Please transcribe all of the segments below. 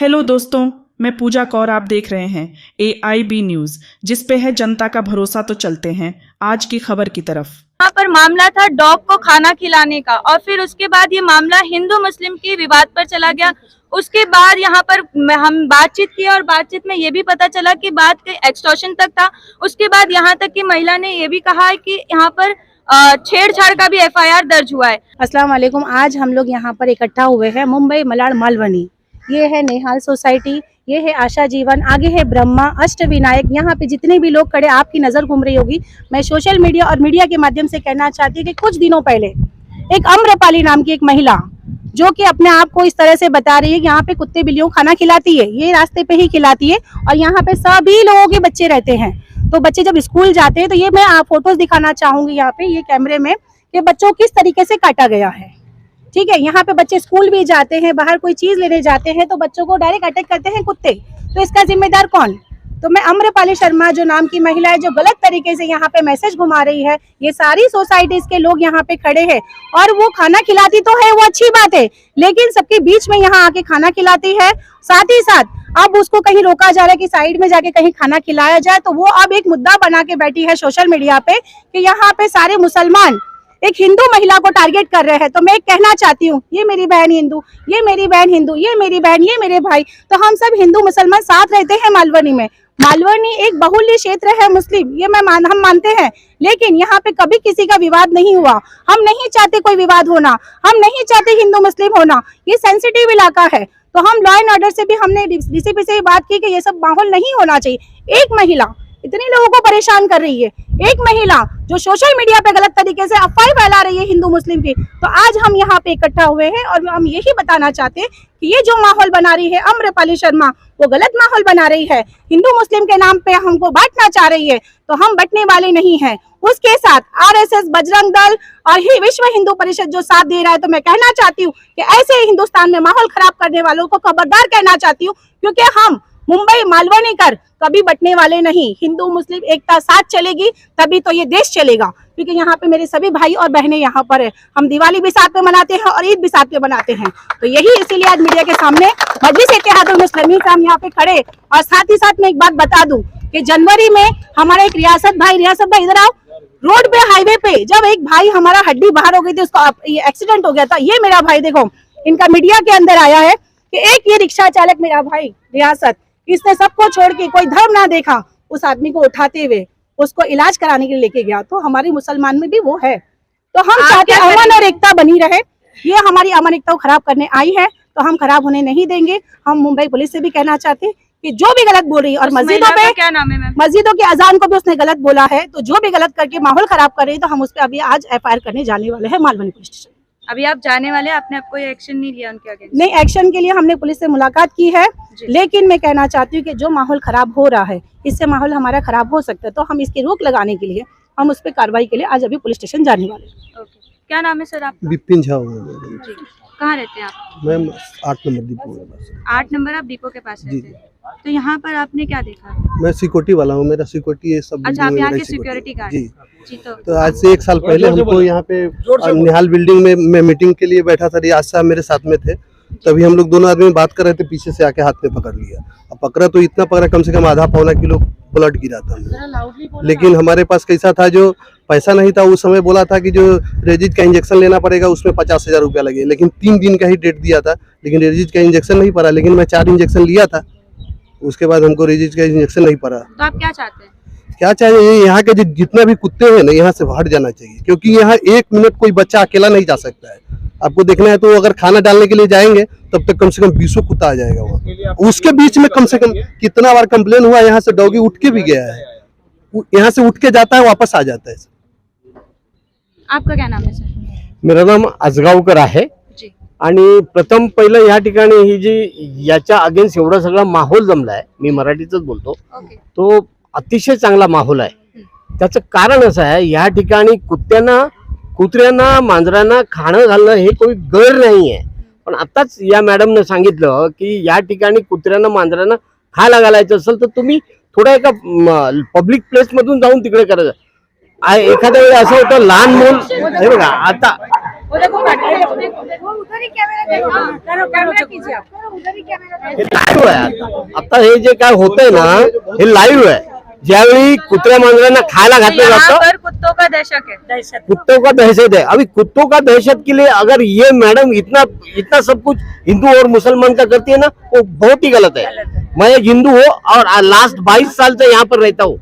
Hello दोस्तों, मैं पूजा कौर। आप देख रहे हैं AIB न्यूज़, जिस पे है जनता का भरोसा। तो चलते हैं आज की खबर की तरफ। यहाँ पर मामला था डॉग को खाना खिलाने का और फिर उसके बाद ये मामला हिंदू मुस्लिम की विवाद पर चला गया। उसके बाद यहाँ पर हम बातचीत की और बातचीत में ये भी पता चला कि बात एक्सटॉर्शन तक था। उसके बाद यहाँ तक कि महिला ने ये भी कहा है कि यहाँ पर छेड़छाड़ का भी FIR दर्ज हुआ है। अस्सलाम वालेकुम। आज हम लोग यहाँ पर इकट्ठा हुए हैं मुंबई मलाड मालवनी। ये है नेहाल सोसाइटी, ये है आशा जीवन, आगे है ब्रह्मा, अष्टविनायक। यहाँ पे जितने भी लोग खड़े, आपकी नज़र घूम रही होगी। मैं सोशल मीडिया और मीडिया के माध्यम से कहना चाहती हूँ कि कुछ दिनों पहले एक अम्रपाली नाम की एक महिला जो कि अपने आप को इस तरह से बता रही है कि यहाँ पे कुत्ते बिल्लियों को खाना खिलाती है, ये रास्ते पे ही खिलाती है और यहाँ पे सभी लोगों के बच्चे रहते हैं। तो बच्चे जब स्कूल जाते हैं तो ये मैं फोटोज दिखाना चाहूंगी यहाँ पे ये कैमरे में कि बच्चों किस तरीके से काटा गया है। ठीक है, यहाँ पे बच्चे स्कूल भी जाते हैं, बाहर कोई चीज लेने जाते हैं तो बच्चों को डायरेक्ट अटैक करते हैं कुत्ते। तो इसका जिम्मेदार कौन? तो मैं अम्रपाली शर्मा जो नाम की महिला है जो गलत तरीके से यहाँ पे मैसेज घुमा रही है, ये सारी सोसाइटीज के लोग यहाँ पे खड़े हैं और वो खाना खिलाती तो है, वो अच्छी बात है, लेकिन सबके बीच में यहाँ आके खाना खिलाती है। साथ ही साथ अब उसको कहीं रोका जा रहा है कि साइड में जाके कहीं खाना खिलाया जाए। तो वो अब एक मुद्दा बना के बैठी है सोशल मीडिया पे कि यहाँ पे सारे मुसलमान एक हिंदू महिला को टारगेट कर रहे हैं। तो मैं कहना चाहती हूँ, ये मेरी बहन हिंदू, ये मेरी बहन हिंदू, ये मेरी बहन, ये मेरे भाई, तो हम सब हिंदू मुसलमान साथ रहते हैं मालवनी में। मालवनी एक बहुल्य क्षेत्र है मुस्लिम, ये हम मानते हैं, लेकिन यहाँ पे कभी किसी का विवाद नहीं हुआ। हम नहीं चाहते कोई विवाद होना, हम नहीं चाहते हिंदू मुस्लिम होना, ये सेंसिटिव इलाका है। तो हम लॉ एंड ऑर्डर से भी हमने DCP से बात की कि ये सब माहौल नहीं होना चाहिए। एक महिला इतने लोगों को परेशान कर रही है, एक महिला जो सोशल मीडिया पे गलत तरीके से अफवाह फैला रही है हिंदू मुस्लिम की। तो आज हम यहाँ पे इकट्ठा हुए हैं और हम यही बताना चाहते हैं कि ये जो माहौल बना रही है अम्रपाली शर्मा, वो गलत माहौल बना रही है, हिंदू मुस्लिम के नाम पे हमको बांटना चाह रही है। तो हम बंटने वाले नहीं हैं। उसके साथ RSS, बजरंग दल और विश्व हिंदू परिषद जो साथ दे रहा है। तो मैं कहना चाहती हूँ कि ऐसे हिंदुस्तान में माहौल खराब करने वालों को खबरदार कहना चाहती हूँ, क्योंकि हम मुंबई मालवनी कर कभी बटने वाले नहीं। हिंदू मुस्लिम एकता साथ चलेगी तभी तो ये देश चलेगा, क्योंकि यहाँ पे मेरे सभी भाई और बहनें यहाँ पर है। हम दिवाली भी साथ में मनाते हैं और ईद भी साथ में मनाते हैं। तो यही इसीलिए आज मीडिया के सामने मजलिस इत्तेहादुल मुस्लिमीन से हम यहाँ पे खड़े। और साथ ही साथ मैं एक बात बता दूं कि जनवरी में हमारा एक रियासत भाई इधर आओ, रोड पे हाईवे पे जब एक भाई हमारा हड्डी बाहर हो गई थी, उसका एक्सीडेंट हो गया था। ये मेरा भाई देखो, इनका मीडिया के अंदर आया है कि एक ये रिक्शा चालक मेरा भाई रियासत, इसने सबको छोड़ के कोई धर्म ना देखा, उस आदमी को उठाते हुए उसको इलाज कराने के लिए लेके गया। तो हमारे मुसलमान में भी वो है। तो हम चाहते हैं अमन और एकता बनी रहे। ये हमारी अमन एकता को खराब करने आई है तो हम खराब होने नहीं देंगे। हम मुंबई पुलिस से भी कहना चाहते हैं कि जो भी गलत बोल रही है, और मस्जिदों पे क्या नाम है, मस्जिदों के अजान को भी उसने गलत बोला है, तो जो भी गलत करके माहौल खराब कर रही है तो हम उस पर अभी आज FIR करने जाने वाले हैं मालवनी पुलिस स्टेशन। अभी आप जाने वाले, आपने अब कोई एक्शन नहीं लिया उनके अगेंस्ट? नहीं, एक्शन के लिए हमने पुलिस से मुलाकात की है, लेकिन मैं कहना चाहती हूँ कि जो माहौल खराब हो रहा है, इससे माहौल हमारा खराब हो सकता है। तो हम इसकी रोक लगाने के लिए हम उस पर कार्रवाई के लिए आज अभी पुलिस स्टेशन जाने वाले हैं। क्या नाम है सर आपका? विपिन झा। कहाँ रहते हैं आप? मैं 8 नंबर डिपो के पास। 8 नंबर आप डिपो के पास रहते हैं। तो यहाँ पर आपने क्या देखा? मैं सिक्योरिटी वाला हूँ, मेरा सिक्योरिटी है सब। अच्छा, आप यहाँ के सिक्योरिटी गार्ड? जी। तो आज से 1 साल पहले हमको यहाँ पे निहाल बिल्डिंग में मैं मीटिंग के लिए बैठा था, रियाज साहब मेरे साथ में थे। तभी हम लोग दोनों आदमी बात कर रहे थे, पीछे से आके हाथ में पकड़ लिया। अब पकड़ा तो इतना पकड़ा, कम से कम आधा पौना किलो ब्लड गिरा था। लेकिन हमारे पास कैसा था, जो पैसा नहीं था उस समय बोला था कि जो रेजिज का इंजेक्शन लेना पड़ेगा उसमें 50,000 रुपया लगे, लेकिन 3 दिन का ही डेट दिया था, लेकिन रेजिज का इंजेक्शन नहीं पड़ा। लेकिन मैं 4 इंजेक्शन लिया था, उसके बाद हमको रेजिज का इंजेक्शन नहीं पड़ा। तो आप क्या चाहते हैं? क्या चाहिए, यहाँ के जितना भी कुत्ते हैं ना, यहाँ से हट जाना चाहिए, क्योंकि यहाँ 1 मिनट कोई बच्चा अकेला नहीं जा सकता है। आपको देखना है तो अगर खाना डालने के लिए जाएंगे तब तक कम से कम 20 कुत्ता आ जाएगा वहाँ। उसके बीच में कम से कम कितना बार कंप्लेन हुआ, यहाँ से डॉगी उठ के भी गया है, यहाँ से उठ के जाता है वापस आ जाता है। आपका क्या नाम है सर? मेरा नाम आजगावकर आहे आणि प्रथम पहिलं या ठिकाणी ही जी याच्या अगेन्स्ट एवढा सगळा माहोल जमलाय, मी मराठीतच बोलतो, तो अतिशय चांगला माहोल आहे। त्याचं कारण असं आहे, या ठिकाणी कुत्र्यांना मांजरांना खाणं घालणं हे कोणी गैर नाही आहे, पण आताच या मॅडमने सांगितलं की या ठिकाणी कुत्र्यांना मांजरांना खायला घालायचं असेल तर तुम्ही थोडा एका पब्लिक प्लेस मधून जाऊन तिकडे करायचं। एखाद्या वेळी असं होतं लहान मूल, हे बघा आता हे लाईव्ह आहे आता हे जे काय होतंय ना हे लाईव्ह आहे ज्यावेळी कुत्र्या मांजरांना खायला घातलं यहाँ जातं पर कुत्तों का दशक है। कुत्तों का दहशत है अभी कुत्तों का दहशत के लिए अगर ये मैडम इतना इतना सब कुछ हिंदू और मुसलमान का करती है ना वो बहुत ही गलत है मैं एक हिंदू हूँ और लास्ट 22 साल से यहाँ पर रहता हूँ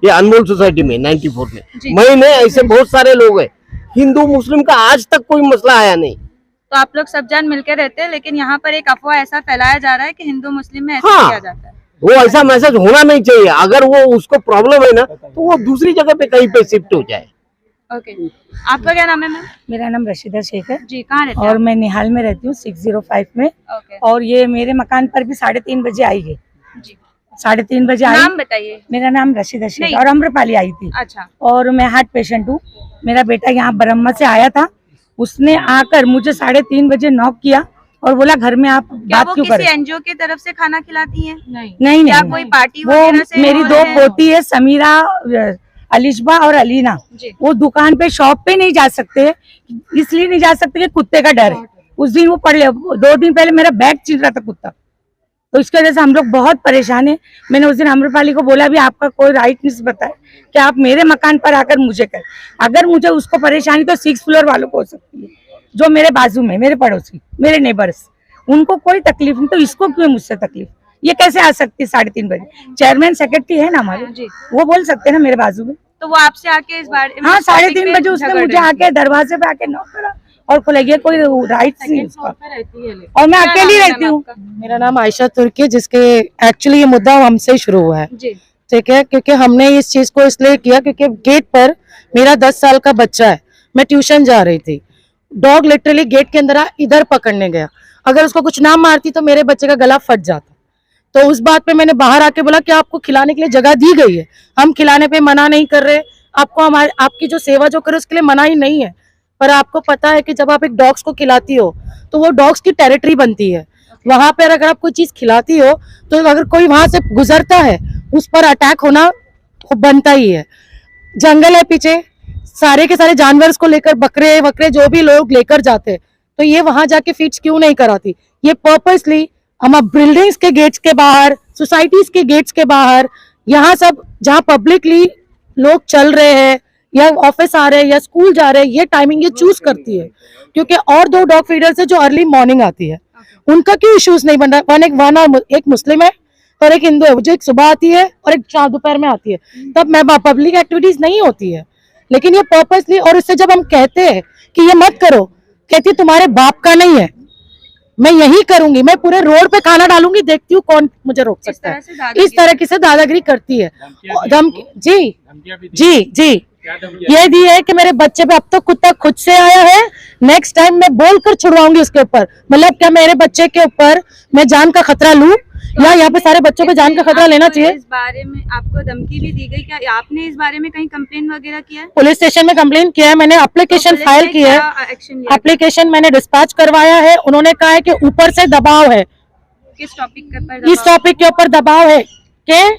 ये अनमोल सोसाइटी में 94 में मैंने ऐसे बहुत सारे लोग हैं हिंदू मुस्लिम का आज तक कोई मसला आया नहीं। तो आप लोग सब जन मिलकर रहते हैं, लेकिन यहाँ पर एक अफवाह ऐसा फैलाया जा रहा है कि हिंदू मुस्लिम में ऐसा हाँ। किया जाता है। वो ऐसा मैसेज होना नहीं चाहिए अगर वो उसको प्रॉब्लम है ना तो वो दूसरी जगह पे कहीं पे शिफ्ट हो जाए। ओके, आपका क्या नाम है मैम? मेरा नाम रशीदा शेख है जी, कहाँ रहते हैं और मैं निहाल में रहती हूँ 605 में। ओके और ये मेरे मकान पर भी 3:30 बजे आई है, जी, 3:30 बजे आई। नाम बताइए। मेरा नाम रशीदा शेख नहीं। है और अम्रपाली आई थी अच्छा, और मैं हार्ट पेशेंट हूँ। मेरा बेटा यहाँ ब्रह्मा से आया था, उसने आकर मुझे 3:30 बजे नॉक किया और बोला घर में आप क्या बात वो क्यों किसी कर एनजीओ की तरफ से खाना खिलाती हैं? नहीं क्या नहीं कोई पार्टी वो वगैरह से मेरी वो दो है? पोती है समीरा, अलिशबा और अलीना। जी, वो दुकान पे शॉप पे नहीं जा सकते, इसलिए नहीं जा सकते कि कुत्ते का डर है। उस दिन वो पड़ लिया, 2 दिन पहले मेरा बैग छीन रहा था कुत्ता, तो इसकी वजह से हम लोग बहुत परेशान हैं। मैंने उस दिन अम्रपाली को बोला भी आपका कोई राइट नहीं बनता है कि आप मेरे मकान पर आकर मुझे कर, अगर मुझे उसको परेशानी तो 6 फ्लोर वालों को हो सकती है, जो मेरे बाजू में मेरे पड़ोसी मेरे नेबर्स, उनको कोई तकलीफ नहीं, तो इसको क्यों मुझसे तकलीफ? ये कैसे आ सकती है 3:30 बजे? चेयरमैन सेक्रेटरी है ना हमारे, जी। वो बोल सकते हैं ना मेरे बाजू में। तो वो आपसे आके इस बारे में हाँ, इस topic 3:30 पे बजे उसने झगड़ मुझे रही थी। आके दरवाजे पे आके नॉक करा और खोला, ये कोई राइट नहीं उसका। और मैं क्या अकेली नाम है रहती हूँ। आपका? मेरा नाम आयशा तुर्की, जिसके एक्चुअली ये मुद्दा हमसे ही शुरू हुआ है, जी, ठीक है, क्योंकि हमने इस चीज को इसलिए किया क्योंकि गेट पर मेरा 10 साल का बच्चा है, मैं ट्यूशन जा रही थी, डॉग लिटरली गेट के अंदर इधर पकड़ने गया, अगर उसको कुछ ना मारती तो मेरे बच्चे का गला फट जाता। तो उस बात पे मैंने बाहर आके बोला कि आपको खिलाने के लिए जगह दी गई है, हम खिलाने पे मना नहीं कर रहे, आपको हमारे आपकी जो सेवा जो करे उसके लिए मना ही नहीं है, पर आपको पता है कि जब आप एक डॉग्स को खिलाती हो तो वो डॉग्स की टेरिटरी बनती है, वहां पर अगर आप कोई चीज खिलाती हो तो अगर कोई वहां से गुजरता है उस पर अटैक होना बनता ही है। जंगल है पीछे, सारे के सारे जानवर को लेकर बकरे वकरे जो भी लोग लेकर जाते, तो ये वहां जाके फीड्स क्यों नहीं कराती? ये पर्पसली हम बिल्डिंग्स के गेट्स के बाहर, सोसाइटीज के गेट्स के बाहर, यहाँ सब जहाँ पब्लिकली लोग चल रहे हैं या ऑफिस आ रहे हैं या स्कूल जा रहे हैं, ये टाइमिंग ये चूज करती है, क्योंकि और 2 डॉग फीडर्स है जो अर्ली मॉर्निंग आती है, उनका क्यों इश्यूज नहीं बन रहा? एक मुस्लिम है और एक हिंदू है, जो एक सुबह आती है और एक शाम दोपहर में आती है, तब मैं पब्लिक एक्टिविटीज नहीं होती है, लेकिन ये पर्पसली। और इससे जब हम कहते हैं कि ये मत करो, कहती है तुम्हारे बाप का नहीं है, मैं यही करूंगी, मैं पूरे रोड पे खाना डालूंगी, देखती हूँ कौन मुझे रोक सकता है। इस तरह की से दादागिरी करती है। जी जी जी, ये दी है कि मेरे बच्चे पे अब तो कुत्ता खुद से आया है, नेक्स्ट टाइम मैं बोलकर छुड़वाऊंगी उसके ऊपर। मतलब क्या मेरे बच्चे के ऊपर मैं जान का खतरा लूं, या यहाँ पे सारे बच्चों पे जान का खतरा लेना चाहिए? इस बारे में आपको धमकी भी दी गई, क्या आपने इस बारे में कहीं कंप्लेन वगैरह किया है? पुलिस स्टेशन में कंप्लेन किया है, मैंने एप्लीकेशन पुलिस फाइल ने की है, क्या एक्शन लिया? एप्लीकेशन मैंने डिस्पैच करवाया है। उन्होंने कहा है कि ऊपर से दबाव है, किस टॉपिक पर? इस टॉपिक के ऊपर दबाव है कि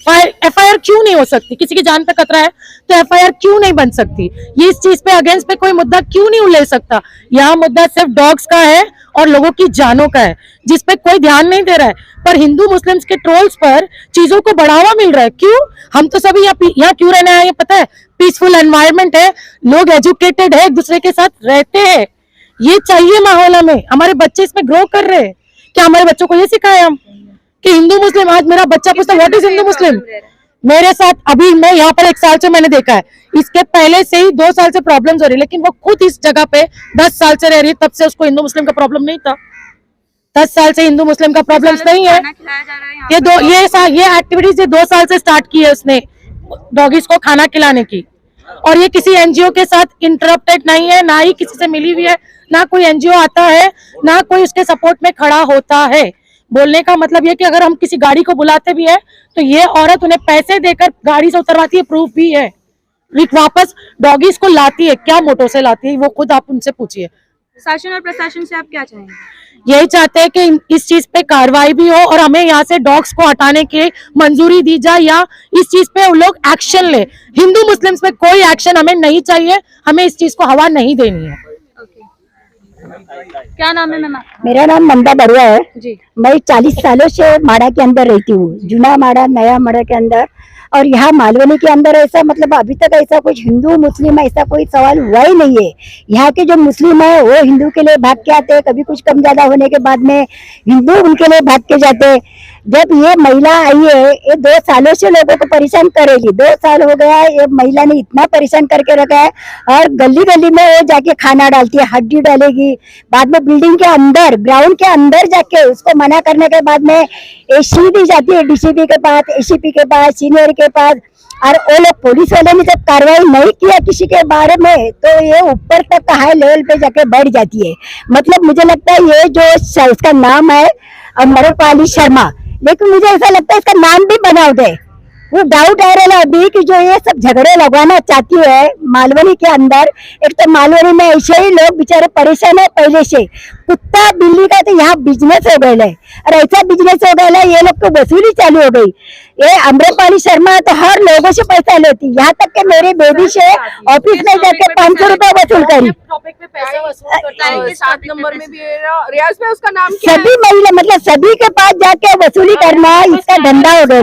FIR क्यों नहीं हो सकती? किसी की जान पे खतरा है तो FIR क्यों नहीं बन सकती? ये इस चीज पे अगेंस्ट पे कोई मुद्दा क्यों नहीं ले सकता? यहाँ मुद्दा सिर्फ डॉग्स का है और लोगों की जानों का है, जिस पे कोई ध्यान नहीं दे रहा है। पर हिंदू मुस्लिम्स के ट्रोल्स पर चीजों को बढ़ावा मिल रहा है, क्यों? हम तो सभी यहाँ क्यों रहने आए, पता है? पीसफुल एनवायरनमेंट है, लोग एजुकेटेड है, एक दूसरे के साथ रहते हैं, ये चाहिए माहौल हमें। हमारे बच्चे इसमें ग्रो कर रहे हैं, क्या हमारे बच्चों को ये सिखाए हम कि हिंदू मुस्लिम? आज मेरा बच्चा पूछता व्हाट इज हिंदू मुस्लिम, मेरे साथ अभी मैं यहाँ पर 1 साल से मैंने देखा है, इसके पहले से ही 2 साल से प्रॉब्लम्स हो रही है, लेकिन वो खुद इस जगह पे 10 साल से रह रही है, तब से उसको हिंदू मुस्लिम का प्रॉब्लम नहीं था। 10 साल से हिंदू मुस्लिम का प्रॉब्लम्स नहीं है। ये एक्टिविटीज ये 2 साल से स्टार्ट की है उसने, डॉगीज को खाना खिलाने की, और ये किसी एनजीओ के साथ इंटरप्टेड नहीं है, ना ही किसी से मिली हुई है, ना कोई एनजीओ आता है, ना कोई उसके सपोर्ट में खड़ा होता है। बोलने का मतलब ये कि अगर हम किसी गाड़ी को बुलाते भी है तो ये औरत उन्हें पैसे देकर गाड़ी से उतरवाती है, प्रूफ भी है, वापस डॉगीज को लाती है, क्या मोटो से लाती है वो खुद आप उनसे पूछिए। शासन और प्रशासन से आप क्या चाहेंगे? यही चाहते हैं कि इस चीज पे कार्रवाई भी हो और हमें यहाँ से डॉग्स को हटाने की मंजूरी दी जाए, या इस चीज पे उन लोग एक्शन ले। हिंदू मुस्लिम्स पे कोई एक्शन हमें नहीं चाहिए, हमें इस चीज को हवा नहीं देनी है। क्या नाम है मैम? मेरा नाम नंदा बरुआ है जी। मैं 40 सालों से माड़ा के अंदर रहती हूँ, जुना माड़ा नया माड़ा के अंदर। और यहाँ मालवनी के अंदर ऐसा मतलब अभी तक ऐसा कुछ हिंदू मुस्लिम ऐसा कोई सवाल हुआ ही नहीं है। यहाँ के जो मुस्लिम है वो हिंदू के लिए भाग के आते हैं, कभी कुछ कम ज्यादा होने के बाद में हिंदू उनके लिए भाग के जाते हैं। जब ये महिला आई है, ये 2 सालों से लोगों को परेशान करेगी। 2 साल हो गया है, ये महिला ने इतना परेशान करके रखा है। और गली गली में वो जाके खाना डालती है, हड्डी डालेगी, बाद में बिल्डिंग के अंदर ग्राउंड के अंदर जाके उसको मना करने के बाद में एसी दी जाती है, डीसीपी के पास, एसीपी के पास, सीनियर के पास। और वो लोग पुलिस वाले ने जब कार्रवाई नहीं किया किसी के बारे में, तो ये ऊपर तक हाई लेवल पे जाके बैठ जाती है। मतलब मुझे लगता है ये जो उसका नाम है अमरपाली शर्मा, लेकिन मुझे ऐसा लगता है इसका नाम भी बनाओ दे। वो डाउट आ रहा है अभी कि जो ये सब झगड़े लगवाना चाहती है मालवनी के अंदर। एक तो मालवनी में ऐसे ही लोग बेचारे परेशान है पहले से, कुत्ता बिल्ली का तो यहाँ बिजनेस हो गया है। और ऐसा बिजनेस हो गया है, ये लोग तो वसूली चालू हो गई। ये अमरपाली शर्मा तो हर लोगों से पैसा लेती, यहाँ तक कि मेरे बेबी से ऑफिस में जाके 500 रुपए वसूल करी। टॉपिक पे पैसा वसूल करता है। 7 नंबर में भी रियाज में उसका नाम क्या है? सभी महिला मतलब सभी के पास जाके वसूली करना इसका धंधा हो गया।